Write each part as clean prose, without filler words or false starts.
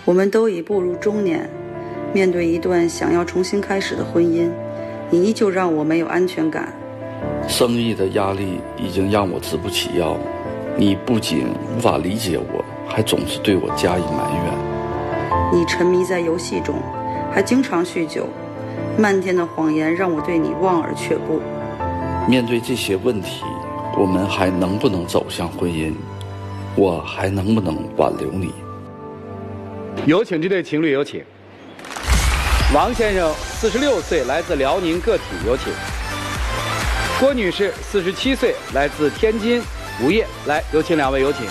我们都已步入中年，面对一段想要重新开始的婚姻，你依旧让我没有安全感。生意的压力已经让我直不起腰，你不仅无法理解我，还总是对我加以埋怨。你沉迷在游戏中，还经常酗酒，漫天的谎言让我对你望而却步。面对这些问题，我们还能不能走向婚姻？我还能不能挽留你？有请这对情侣，有请。王先生46岁，来自辽宁个体，有请。郭女士47岁，来自天津无业，来，有请两位，有请。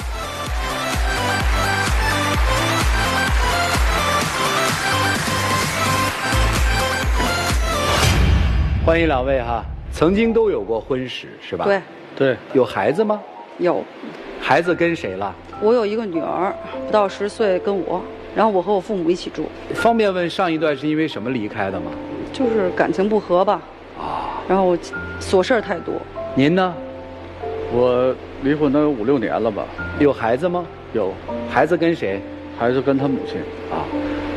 欢迎两位哈，曾经都有过婚史是吧？对。对，有孩子吗？有。孩子跟谁了？我有一个女儿，不到10岁，跟我，然后我和我父母一起住。方便问上一段是因为什么离开的吗？就是感情不和吧。然后琐事太多。您呢？我离婚能有5、6年了吧。有孩子吗？有。孩子跟谁？孩子跟他母亲。啊，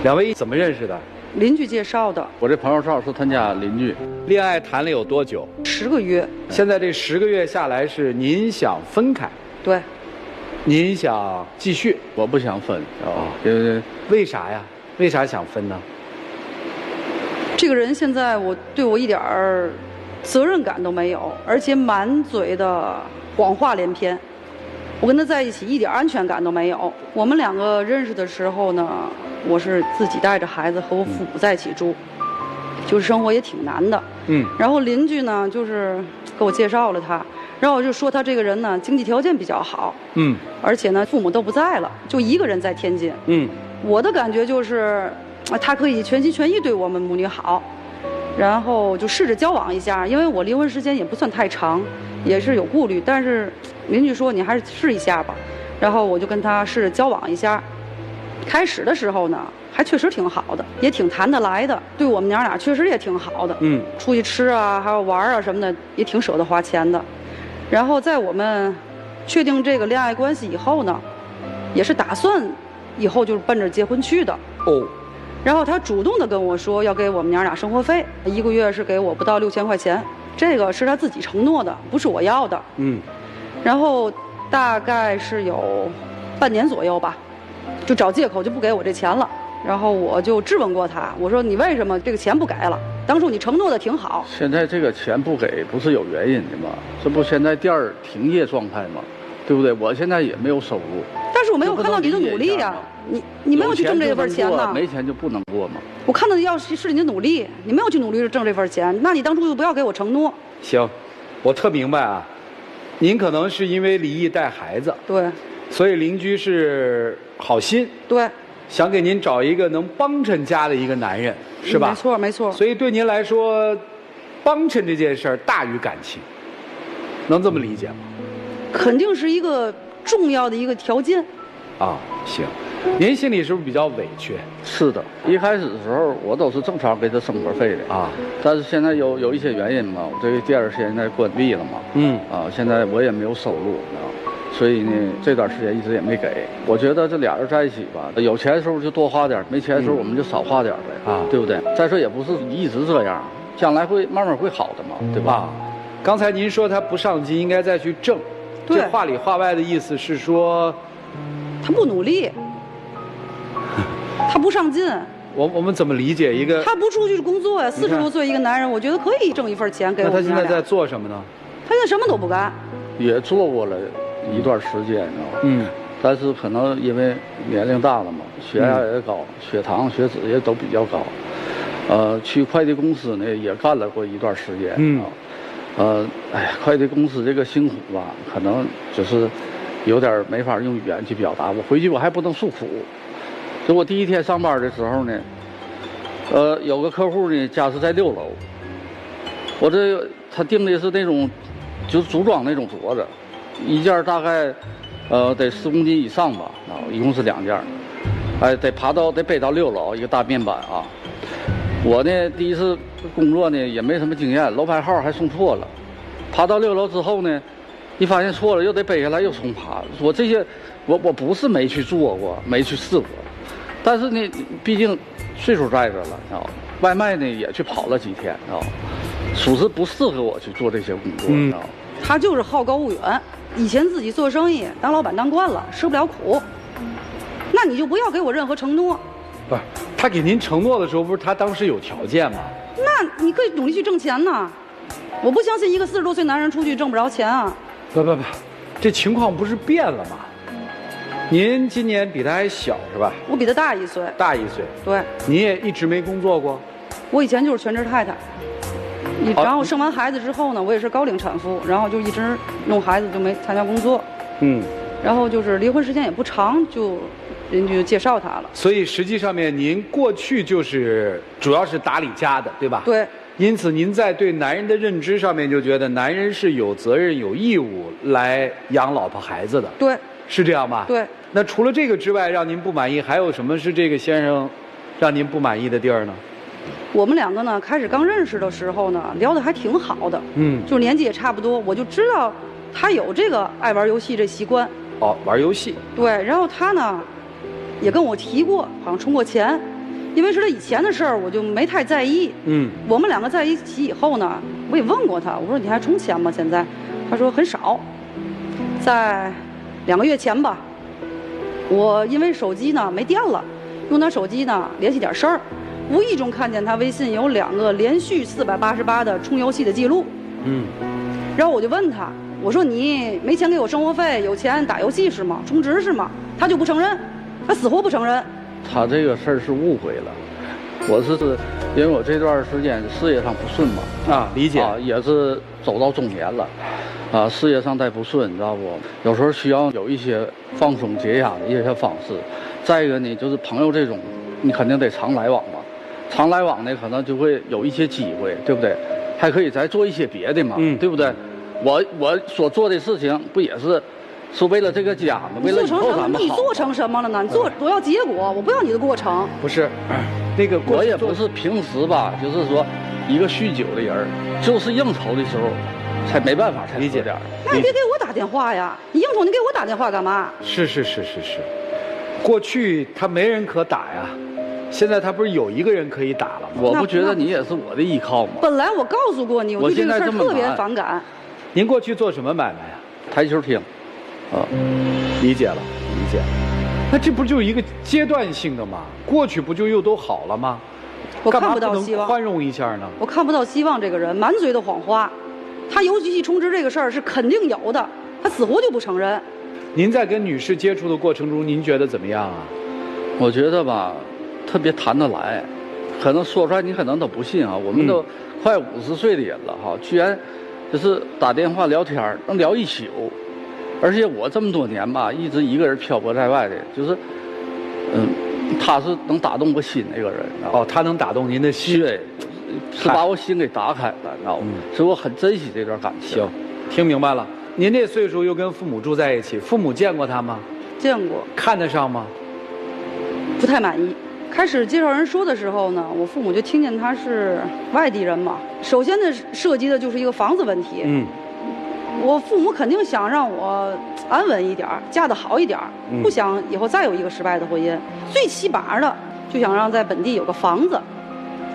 两位怎么认识的？邻居介绍的。我这朋友正好是他家邻居。恋爱谈了有多久？10个月。现在这10个月下来是您想分开？对。您想继续？我不想分因为为啥呀？为啥想分呢？这个人现在对我一点责任感都没有，而且满嘴的谎话连篇。我跟他在一起一点安全感都没有。我们两个认识的时候呢，我是自己带着孩子和我父母在一起住，就是生活也挺难的。然后邻居呢，就是给我介绍了他，然后我就说他这个人呢，经济条件比较好。而且呢，父母都不在了，就一个人在天津。我的感觉就是，他可以全心全意对我们母女好。然后就试着交往一下，因为我离婚时间也不算太长，也是有顾虑，但是邻居说你还是试一下吧，然后我就跟他试着交往一下。开始的时候呢，还确实挺好的，也挺谈得来的，对我们娘俩确实也挺好的。出去吃啊，还有玩啊什么的，也挺舍得花钱的。然后在我们确定这个恋爱关系以后呢，也是打算以后就是奔着结婚去的。然后他主动的跟我说要给我们娘俩生活费，1个月是给我不到6000块钱，这个是他自己承诺的，不是我要的。然后大概是有半年左右吧，就找借口就不给我这钱了。然后我就质问过他，我说你为什么这个钱不给了？当初你承诺的挺好。现在这个钱不给不是有原因的吗？这不现在店儿停业状态吗？对不对？我现在也没有收入。但是我没有看到你的努力呀，你没有去挣这份钱呢。没钱就不能过吗？我看到的要是你的努力，你没有去努力挣这份钱，那你当初就不要给我承诺。行，我特明白啊。您可能是因为离异带孩子，对，所以邻居是好心，对，想给您找一个能帮衬家的一个男人，是吧？没错，没错。所以对您来说，帮衬这件事儿大于感情，能这么理解吗？肯定是一个重要的一个条件。行，您心里是不是比较委屈？是的，一开始的时候我都是正常给他生活费的但是现在有一些原因嘛，我这个店儿现在关闭了嘛，现在我也没有收入所以呢这段时间一直也没给。我觉得这俩人在一起吧，有钱的时候就多花点，没钱的时候我们就少花点呗对不对？再说也不是一直这样，将来会慢慢会好的嘛，对吧？刚才您说他不上进，应该再去挣。这话里话外的意思是说，他不努力，他不上进。我们怎么理解一个？他不出去工作呀，40多岁一个男人，我觉得可以挣一份钱给我们那他现在在做什么呢？他现在什么都不干。也做过了一段时间，但是可能因为年龄大了嘛，血压也高，血糖、血脂也都比较高。去快递公司呢也干了过一段时间快递公司这个辛苦吧，可能就是有点没法用语言去表达。我回去我还不能诉苦。就我第一天上班的时候呢，有个客户呢家是在6楼，他订的是那种就是组装那种镯子，一件大概得10公斤以上吧，一共是2件，得背到6楼一个大面板我呢第一次工作呢也没什么经验，楼排号还送错了，爬到6楼之后呢，一发现错了又得背下来又重爬。我这些我不是没去做过，没去试过，但是呢，毕竟岁数在这了，知道吧？外卖呢也去跑了几天，知道吧？属实不适合我去做这些工作，知道吧？他就是好高骛远，以前自己做生意当老板当惯了，吃不了苦。那你就不要给我任何承诺。不是，他给您承诺的时候，不是他当时有条件吗？那你可以努力去挣钱呐。我不相信一个40多岁男人出去挣不着钱啊。不，这情况不是变了吗？您今年比他还小是吧？我比他大1岁。大1岁。对。您也一直没工作过？我以前就是全职太太。然后生完孩子之后呢，我也是高龄产妇，然后就一直弄孩子，就没参加工作。然后就是离婚时间也不长，人就介绍他了。所以实际上面，您过去就是主要是打理家的，对吧？对。因此，您在对男人的认知上面就觉得男人是有责任、有义务来养老婆孩子的。对。是这样吧？对。那除了这个之外，让您不满意，还有什么是这个先生让您不满意的地儿呢？我们两个呢，开始刚认识的时候呢，聊得还挺好的。就是年纪也差不多，我就知道他有这个爱玩游戏这习惯。哦，玩游戏。对，然后他呢，也跟我提过，好像充过钱，因为是他以前的事儿，我就没太在意。我们两个在一起以后呢，我也问过他，我说你还充钱吗？现在，他说很少。在2个月前吧，我因为手机呢没电了，用他手机呢联系点事儿。无意中看见他微信有2个连续488的充游戏的记录，然后我就问他，我说你没钱给我生活费，有钱打游戏是吗？充值是吗？他就不承认，他死活不承认。他这个事儿是误会了，我是因为我这段时间事业上不顺嘛，理解，也是走到中年了，事业上再不顺，你知道不？有时候需要有一些放松解压的一些方式。再一个呢，就是朋友这种，你肯定得常来往嘛。常来往呢，可能就会有一些机会，对不对？还可以再做一些别的嘛，对不对？我所做的事情不也是为了这个家吗？为了以后咱们好。你做成什么了呢？你我要结果，我不要你的过程。不是，那个我也不是平时吧，就是说一个酗酒的人，就是应酬的时候才没办法才理解点。那你别给我打电话呀！你应酬你给我打电话干嘛？是，过去他没人可打呀。现在他不是有一个人可以打了吗？我不觉得你也是我的依靠吗？本来我告诉过你，我对这个事儿特别反感。您过去做什么买卖呀？台球厅。理解了。那这不就是一个阶段性的吗？过去不就又都好了吗？我看不到希望。宽容一下呢？我看不到希望，这个人满嘴的谎话。他游戏充值这个事儿是肯定有的，他死活就不承认。您在跟女士接触的过程中，您觉得怎么样啊？我觉得吧。特别谈得来，可能说出来你可能都不信啊。我们都快50岁的人了哈，居然就是打电话聊天能聊一宿，而且我这么多年吧，一直一个人漂泊在外的，就是他是能打动我心那个人。他能打动您的心，对，是把我心给打开了，知道吗？所以我很珍惜这段感情。行，听明白了。您这岁数又跟父母住在一起，父母见过他吗？见过。看得上吗？不太满意。开始介绍人说的时候呢，我父母就听见他是外地人嘛。首先呢，涉及的就是一个房子问题。我父母肯定想让我安稳一点，嫁得好一点，不想以后再有一个失败的婚姻。最起码的就想让在本地有个房子。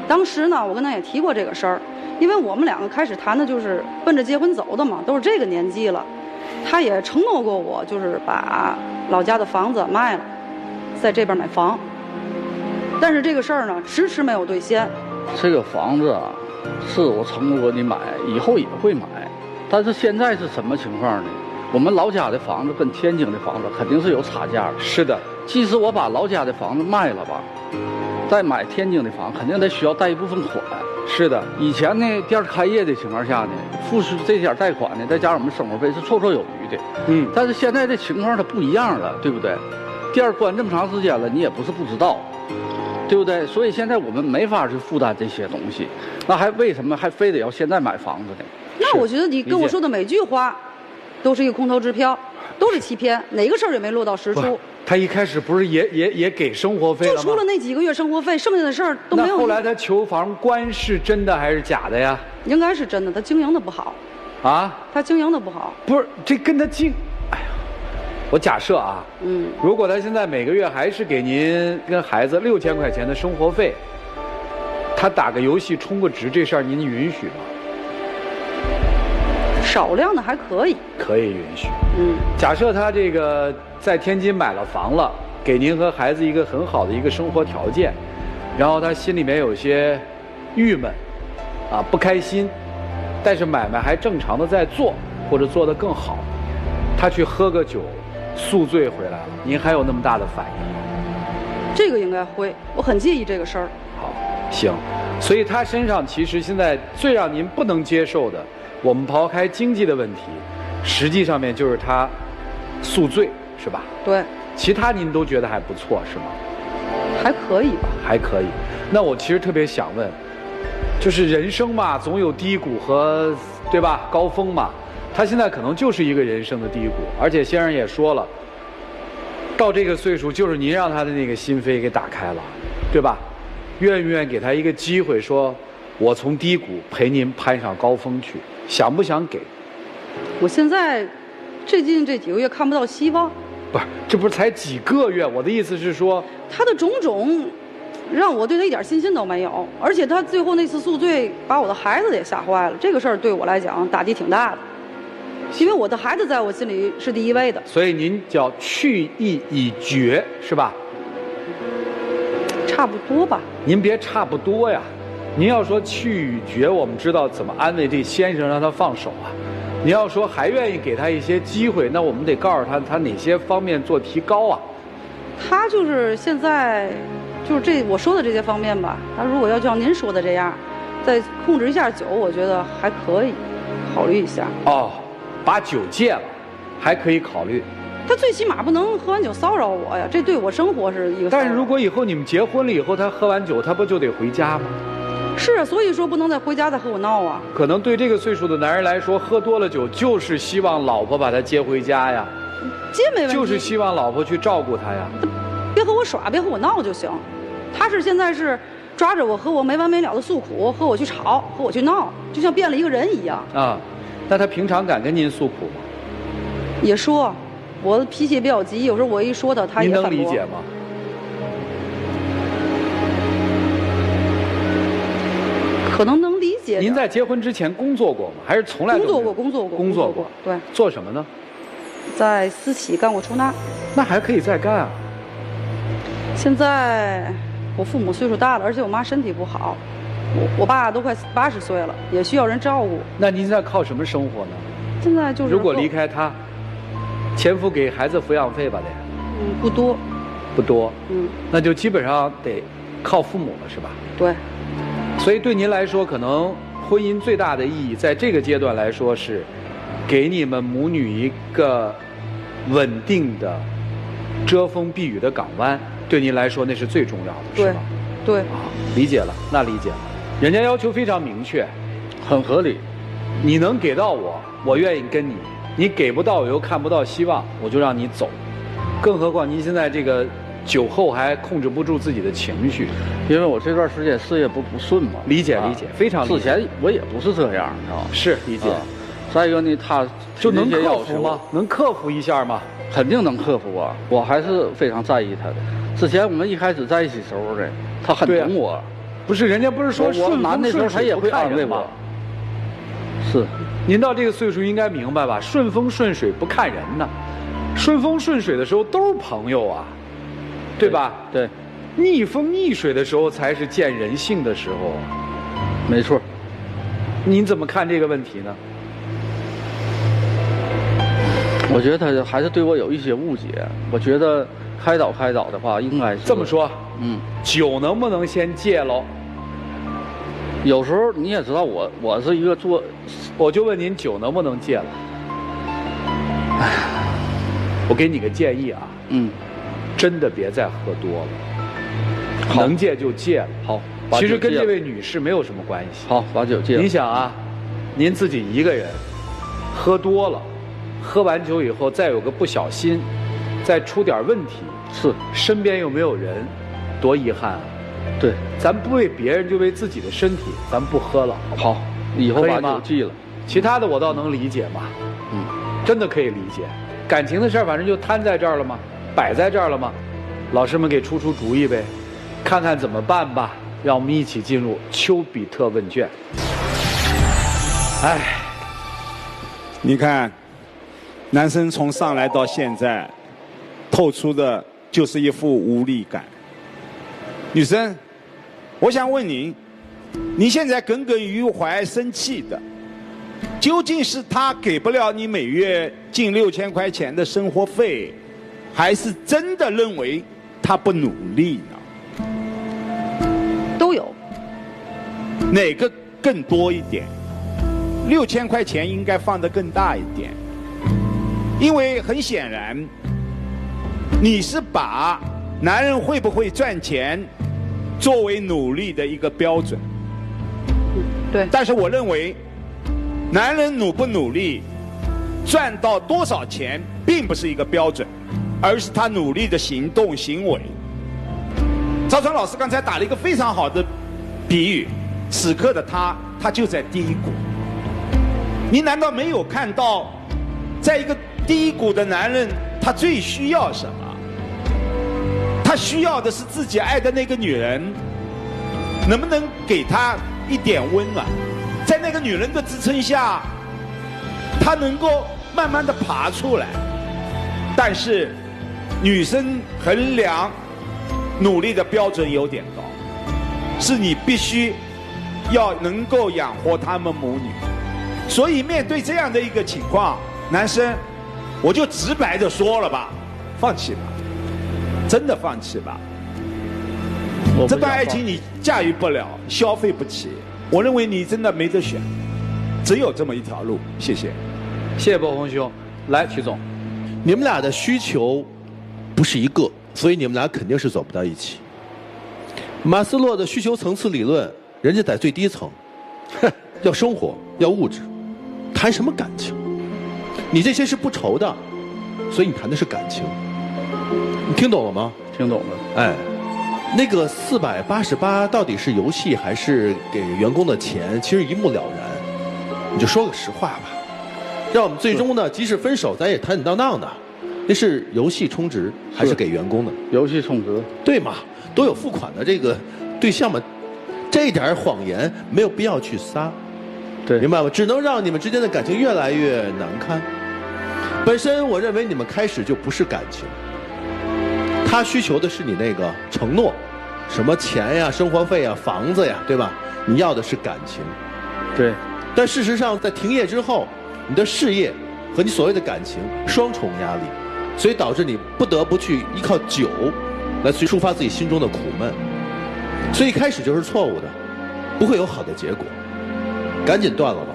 当时呢，我跟他也提过这个事儿，因为我们两个开始谈的就是奔着结婚走的嘛，都是这个年纪了。他也承诺过我，就是把老家的房子卖了，在这边买房。但是这个事儿呢，迟迟没有兑现。这个房子啊，是我承诺过你买，以后也会买。但是现在是什么情况呢？我们老家的房子跟天津的房子肯定是有差价的。是的，即使我把老家的房子卖了吧，再买天津的房，肯定得需要贷一部分款。是的，以前呢，店开业的情况下呢，付出这点贷款呢，再加上我们生活费是绰绰有余的。但是现在这情况它不一样了，对不对？店关这么长时间了，你也不是不知道。对不对？所以现在我们没法去负担这些东西，那为什么还非得要现在买房子呢？那我觉得你跟我说的每句话，都是一个空头支票，都是欺骗，哪个事儿也没落到实处。他一开始不是也给生活费了吗？就出了那几个月生活费，剩下的事儿都没有。那后来他求房官是真的还是假的呀？应该是真的，他经营的不好。啊？他经营的不好。不是，这跟他哎呀，我假设啊，如果他现在每个月还是给您跟孩子6000块钱的生活费，他打个游戏充个值，这事儿您允许吗？少量的还可以，可以允许。假设他这个在天津买了房了，给您和孩子一个很好的一个生活条件，然后他心里面有些郁闷，啊不开心，但是买卖还正常的在做，或者做得更好，他去喝个酒，宿醉回来了，您还有那么大的反应吗？这个应该会，我很介意这个事儿。好，行，所以他身上其实现在最让您不能接受的，我们抛开经济的问题，实际上面就是他宿醉，是吧？对。其他您都觉得还不错，是吗？还可以吧。还可以。那我其实特别想问，就是人生嘛，总有低谷和对吧高峰嘛。他现在可能就是一个人生的低谷，而且先生也说了，到这个岁数就是您让他的那个心扉给打开了，对吧？愿不愿意给他一个机会，说我从低谷陪您攀上高峰去，想不想给？我现在最近这几个月看不到希望。不是，这不是才几个月？我的意思是说，他的种种让我对他一点信心都没有，而且他最后那次宿醉把我的孩子也吓坏了，这个事儿对我来讲打击挺大的。因为我的孩子在我心里是第一位的，所以您叫去意已决是吧？差不多吧。您别差不多呀，您要说去已决，我们知道怎么安慰这先生让他放手啊。您要说还愿意给他一些机会，那我们得告诉他他哪些方面做提高啊。他就是现在就是这我说的这些方面吧，他如果要像您说的这样，再控制一下酒，我觉得还可以考虑一下。哦。把酒戒了，还可以考虑。他最起码不能喝完酒骚扰我呀，这对我生活是一个。但是如果以后你们结婚了以后，他喝完酒，他不就得回家吗？是啊，所以说不能再回家再和我闹啊。可能对这个岁数的男人来说，喝多了酒就是希望老婆把他接回家呀。接没问题。就是希望老婆去照顾他呀。别和我耍，别和我闹就行。他是现在是抓着我和我没完没了的诉苦，和我去吵，和我去闹，就像变了一个人一样。啊。那他平常敢跟您诉苦吗？也说，我脾气比较急，有时候我一说他，他也反驳。您能理解吗？可能能理解。您在结婚之前工作过吗？还是从来都工作过？对。做什么呢？在私企干过出纳。那还可以再干啊。现在我父母岁数大了，而且我妈身体不好。我爸都快80岁了，也需要人照顾。那您现在靠什么生活呢？现在就是如果离开他，前夫给孩子抚养费吧得？不多。不多。那就基本上得靠父母了，是吧？对。所以对您来说，可能婚姻最大的意义，在这个阶段来说是，给你们母女一个稳定的、遮风避雨的港湾。对您来说，那是最重要的，是吧？对。啊，理解了，那理解了。人家要求非常明确，很合理。你能给到我，我愿意跟你；你给不到，我又看不到希望，我就让你走。更何况您现在这个酒后还控制不住自己的情绪，因为我这段时间事业不顺嘛。理解，非常理解。之前我也不是这样，你知道吗？是理解。再一个呢，他就能克服吗？能克服一下吗？肯定能克服啊！我还是非常在意他的。之前我们一开始在一起时候呢，他很懂我。不是，人家不是说我难的时候他也会安慰我。是，您到这个岁数应该明白吧？顺风顺水不看人呢，顺风顺水的时候都是朋友啊，对吧？对。逆风逆水的时候才是见人性的时候。没错。您怎么看这个问题呢？我觉得他还是对我有一些误解。我觉得开导的话，应该是这么说。酒能不能先戒喽？有时候你也知道我是一个我就问您酒能不能戒了？我给你个建议啊。真的别再喝多了。能戒就戒了。好。其实跟这位女士没有什么关系。好，把酒戒了。您想啊，您自己一个人喝多了。喝完酒以后，再有个不小心，再出点问题，是身边又没有人，多遗憾啊！对，咱不为别人，就为自己的身体，咱不喝了。好，以后把酒戒了。其他的我倒能理解嘛，真的可以理解。感情的事儿反正就摊在这儿了吗？摆在这儿了吗？老师们给出主意呗，看看怎么办吧。让我们一起进入丘比特问卷。哎，你看，男生从上来到现在，透出的就是一副无力感。女生，我想问您，你现在耿耿于怀、生气的，究竟是他给不了你每月近6000块钱的生活费，还是真的认为他不努力呢？都有。哪个更多一点？6000块钱应该放得更大一点，因为很显然，你是把男人会不会赚钱作为努力的一个标准。对。但是我认为，男人努不努力，赚到多少钱，并不是一个标准，而是他努力的行动行为。赵川老师刚才打了一个非常好的比喻，此刻的他就在低谷。你难道没有看到，在一个低谷的男人，他最需要什么？他需要的是自己爱的那个女人，能不能给他一点温暖？在那个女人的支撑下，他能够慢慢的爬出来。但是，女生衡量努力的标准有点高，是你必须要能够养活他们母女。所以面对这样的一个情况，男生，我就直白的说了吧，放弃吧，真的放弃吧。这段爱情你驾驭不了，消费不起，我认为你真的没得选，只有这么一条路。谢谢。谢谢波峰兄。来，曲总，你们俩的需求不是一个，所以你们俩肯定是走不到一起。马斯洛的需求层次理论，人家在最低层，要生活，要物质，谈什么感情？你这些是不愁的，所以你谈的是感情。你听懂了吗？听懂了。哎，那个488到底是游戏还是给员工的钱，其实一目了然。你就说个实话吧，让我们最终呢，即使分手，咱也坦坦荡荡的。那是游戏充值还是给员工的？游戏充值，对嘛？都有付款的这个对象嘛，这点谎言没有必要去撒，对，明白吗？只能让你们之间的感情越来越难堪。本身我认为你们开始就不是感情，他需求的是你那个承诺，什么钱呀、生活费呀、房子呀，对吧？你要的是感情，对。但事实上，在停业之后，你的事业和你所谓的感情双重压力，所以导致你不得不去依靠酒来去抒发自己心中的苦闷，所以开始就是错误的，不会有好的结果，赶紧断了吧，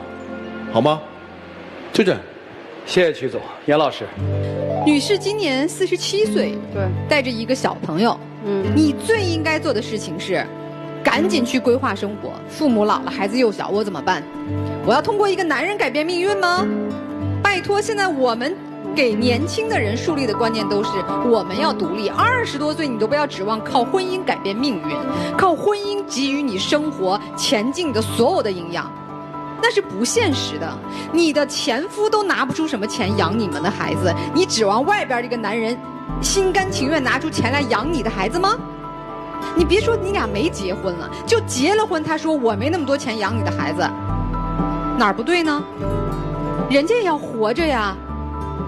好吗？就这样。谢谢曲总。严老师，女士今年47岁，对，带着一个小朋友，你最应该做的事情是，赶紧去规划生活。父母老了，孩子幼小，我怎么办？我要通过一个男人改变命运吗？拜托，现在我们给年轻的人树立的观念都是我们要独立，20多岁你都不要指望靠婚姻改变命运，靠婚姻给予你生活前进的所有的营养，那是不现实的。你的前夫都拿不出什么钱养你们的孩子，你指望外边这个男人心甘情愿拿出钱来养你的孩子吗？你别说你俩没结婚了，就结了婚，他说我没那么多钱养你的孩子，哪儿不对呢？人家也要活着呀，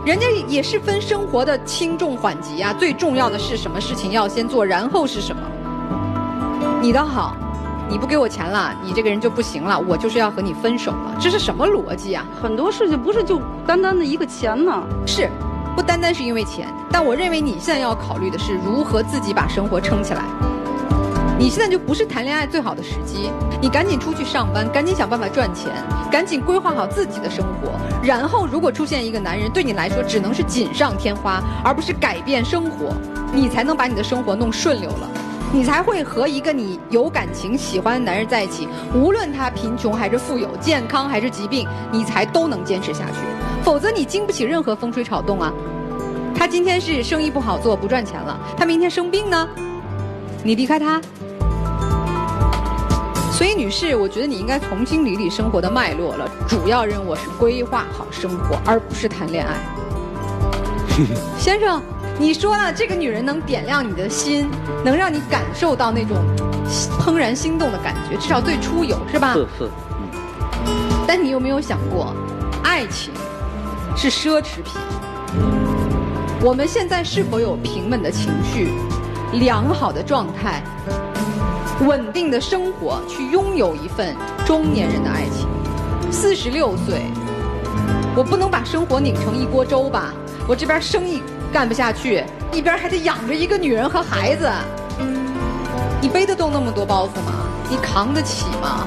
人家也是分生活的轻重缓急呀，最重要的是什么事情要先做，然后是什么？你倒好，你不给我钱了，你这个人就不行了，我就是要和你分手了，这是什么逻辑啊？很多事情不是就单单的一个钱呢，是，不单单是因为钱，但我认为你现在要考虑的是如何自己把生活撑起来。你现在就不是谈恋爱最好的时机，你赶紧出去上班，赶紧想办法赚钱，赶紧规划好自己的生活，然后如果出现一个男人对你来说只能是锦上添花，而不是改变生活，你才能把你的生活弄顺溜了，你才会和一个你有感情喜欢的男人在一起，无论他贫穷还是富有，健康还是疾病，你才都能坚持下去，否则你经不起任何风吹草动啊。他今天是生意不好做不赚钱了，他明天生病呢，你离开他。所以女士，我觉得你应该重新理理生活的脉络了，主要任务是规划好生活，而不是谈恋爱。先生，你说了，这个女人能点亮你的心，能让你感受到那种怦然心动的感觉，至少最初有，是吧？是，但你有没有想过，爱情是奢侈品？我们现在是否有平稳的情绪、良好的状态、稳定的生活，去拥有一份中年人的爱情？46岁，我不能把生活拧成一锅粥吧？我这边生意干不下去，一边还得养着一个女人和孩子，你背得动那么多包袱吗？你扛得起吗？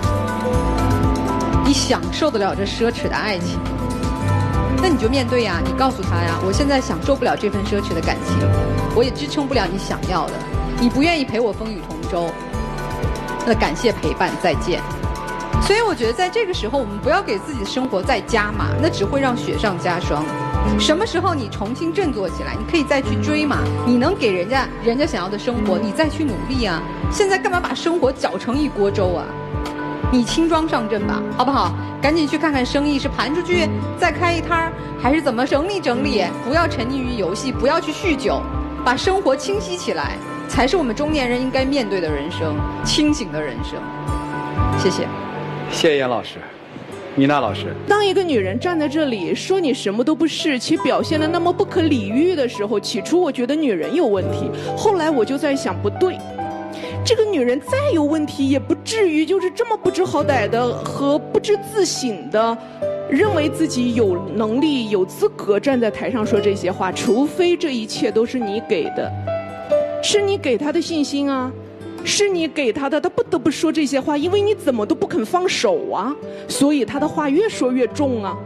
你享受得了这奢侈的爱情？那你就面对呀，你告诉他呀，我现在享受不了这份奢侈的感情，我也支撑不了你想要的，你不愿意陪我风雨同舟，那感谢陪伴，再见。所以我觉得在这个时候，我们不要给自己的生活再加码，那只会让雪上加霜。什么时候你重新振作起来，你可以再去追嘛，你能给人家想要的生活，你再去努力啊。现在干嘛把生活搅成一锅粥啊？你轻装上阵吧，好不好？赶紧去看看生意是盘出去再开一摊儿，还是怎么整理整理？不要沉溺于游戏，不要去酗酒，把生活清晰起来，才是我们中年人应该面对的人生，清醒的人生。谢谢。谢谢严老师。米娜老师，当一个女人站在这里说你什么都不是，且表现得那么不可理喻的时候，起初我觉得女人有问题，后来我就在想，不对，这个女人再有问题，也不至于就是这么不知好歹的和不知自省的，认为自己有能力、有资格站在台上说这些话，除非这一切都是你给的，是你给她的信心啊。是你给他的，他不得不说这些话，因为你怎么都不肯放手啊，所以他的话越说越重啊。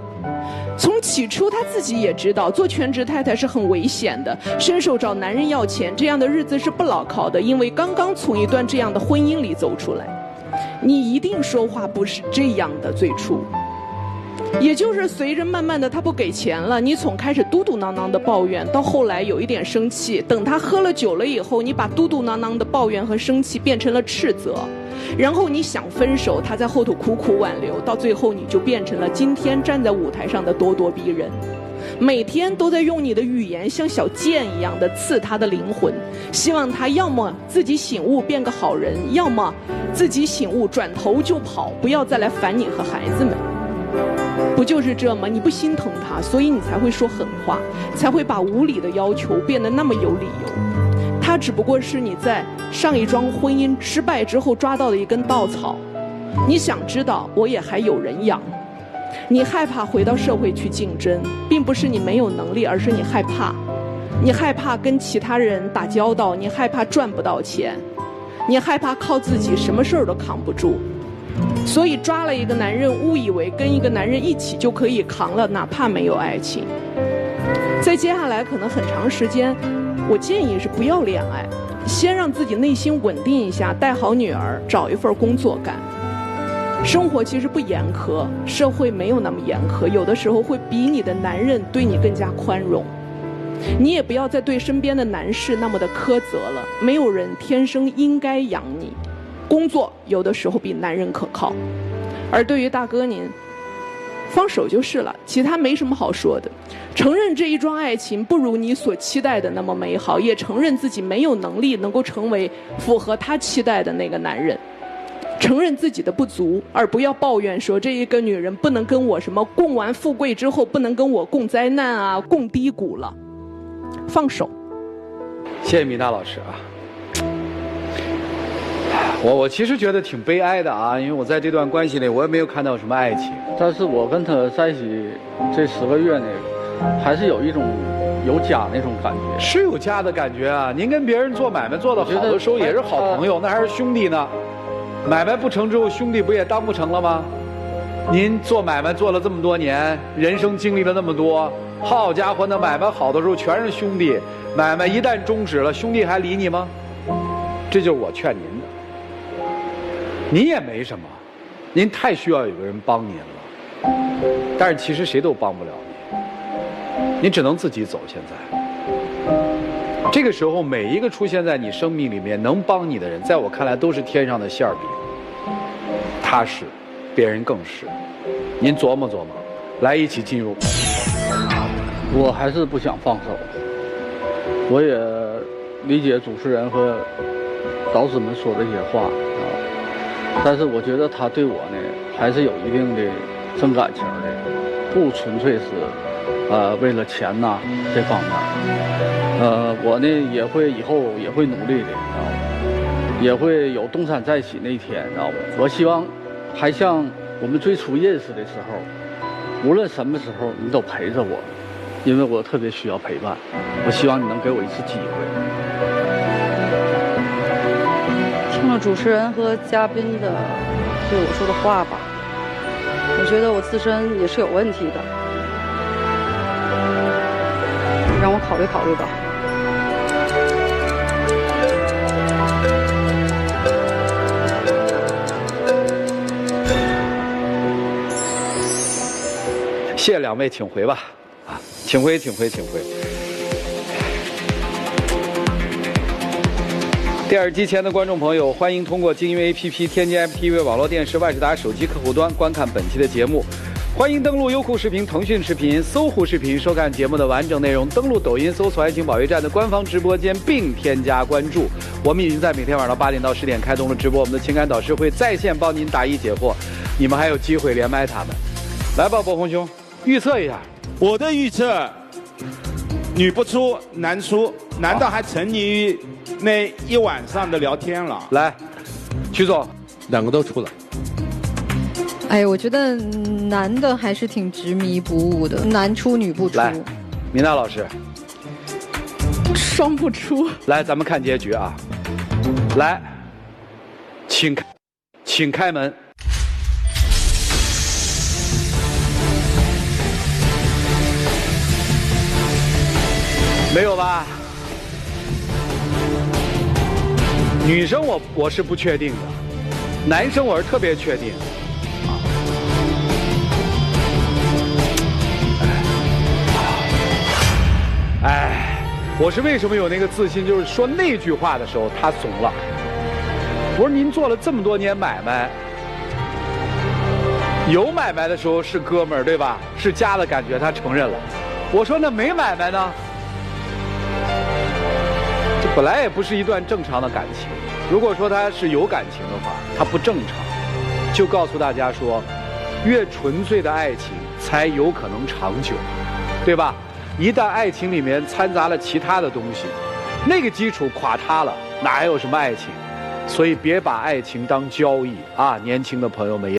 从起初他自己也知道做全职太太是很危险的，伸手找男人要钱，这样的日子是不牢靠的，因为刚刚从一段这样的婚姻里走出来。你一定说话不是这样的，最初也就是随着慢慢的他不给钱了，你从开始嘟嘟囔囔的抱怨，到后来有一点生气，等他喝了酒了以后，你把嘟嘟囔囔的抱怨和生气变成了斥责，然后你想分手，他在后头苦苦挽留，到最后你就变成了今天站在舞台上的咄咄逼人，每天都在用你的语言像小剑一样的刺他的灵魂，希望他要么自己醒悟变个好人，要么自己醒悟转头就跑，不要再来烦你和孩子们。不就是这吗？你不心疼他，所以你才会说狠话，才会把无理的要求变得那么有理由。他只不过是你在上一桩婚姻失败之后抓到的一根稻草。你想知道，我也还有人养。你害怕回到社会去竞争，并不是你没有能力，而是你害怕。你害怕跟其他人打交道，你害怕赚不到钱，你害怕靠自己什么事儿都扛不住。所以抓了一个男人，误以为跟一个男人一起就可以扛了，哪怕没有爱情。在接下来可能很长时间，我建议是不要恋爱，先让自己内心稳定一下，带好女儿，找一份工作干。生活其实不严苛，社会没有那么严苛，有的时候会比你的男人对你更加宽容。你也不要再对身边的男士那么的苛责了，没有人天生应该养你。工作有的时候比男人可靠，而对于大哥您，放手就是了，其他没什么好说的。承认这一桩爱情不如你所期待的那么美好，也承认自己没有能力能够成为符合他期待的那个男人，承认自己的不足，而不要抱怨说这一个女人不能跟我什么共完富贵之后不能跟我共灾难啊，共低谷了。放手。谢谢米娜老师啊。我其实觉得挺悲哀的啊，因为我在这段关系里，我也没有看到什么爱情。但是我跟他在一起这10个月呢，还是有一种有家那种感觉。是有家的感觉啊！您跟别人做买卖做得好的时候也是好朋友，那还是兄弟呢。买卖不成之后，兄弟不也当不成了吗？您做买卖做了这么多年，人生经历了那么多，好家伙，那买卖好的时候全是兄弟，买卖一旦终止了，兄弟还理你吗？这就是我劝您的。您也没什么，您太需要有个人帮您了，但是其实谁都帮不了你，您只能自己走。现在这个时候，每一个出现在你生命里面能帮你的人，在我看来都是天上的馅儿饼，他是，别人更是。您琢磨琢磨，来一起进入。我还是不想放手。我也理解主持人和导师们说的一些话啊，但是我觉得他对我呢还是有一定的真感情的，不纯粹是为了钱呐这方面。我呢也会以后也会努力的，知道吗？也会有东山再起那一天，知道吗？我希望还像我们最初认识的时候，无论什么时候你都陪着我，因为我特别需要陪伴。我希望你能给我一次机会。听了主持人和嘉宾的对我说的话吧，我觉得我自身也是有问题的，让我考虑考虑吧。谢谢两位，请回吧。啊，请回，请回，请回。电视机前的观众朋友，欢迎通过精英 APP 天津 MTV 网络电视万事达手机客户端观看本期的节目。欢迎登录优酷视频、腾讯视频、搜狐视频收看节目的完整内容。登录抖音搜索“爱情保卫战”的官方直播间，并添加关注。我们已经在每天晚上8点到10点开通了直播，我们的情感导师会在线帮您答疑解惑，你们还有机会连麦他们。来吧，博红兄，预测一下。我的预测，女不出男出，难道还沉迷于那一晚上的聊天了？来，曲总，两个都出了。哎，我觉得男的还是挺执迷不悟的，男出女不出。来，米娜老师，双不出。来，咱们看结局啊！来，请开门。没有吧？女生我是不确定的，男生我是特别确定。哎，我是为什么有那个自信？就是说那句话的时候，他怂了。我说您做了这么多年买卖，有买卖的时候是哥们儿，对吧？是家的感觉，他承认了。我说那没买卖呢？这本来也不是一段正常的感情。如果说他是有感情的话，他不正常。就告诉大家说，越纯粹的爱情才有可能长久，对吧？一旦爱情里面掺杂了其他的东西，那个基础垮塌了，哪还有什么爱情？所以别把爱情当交易啊，年轻的朋友们。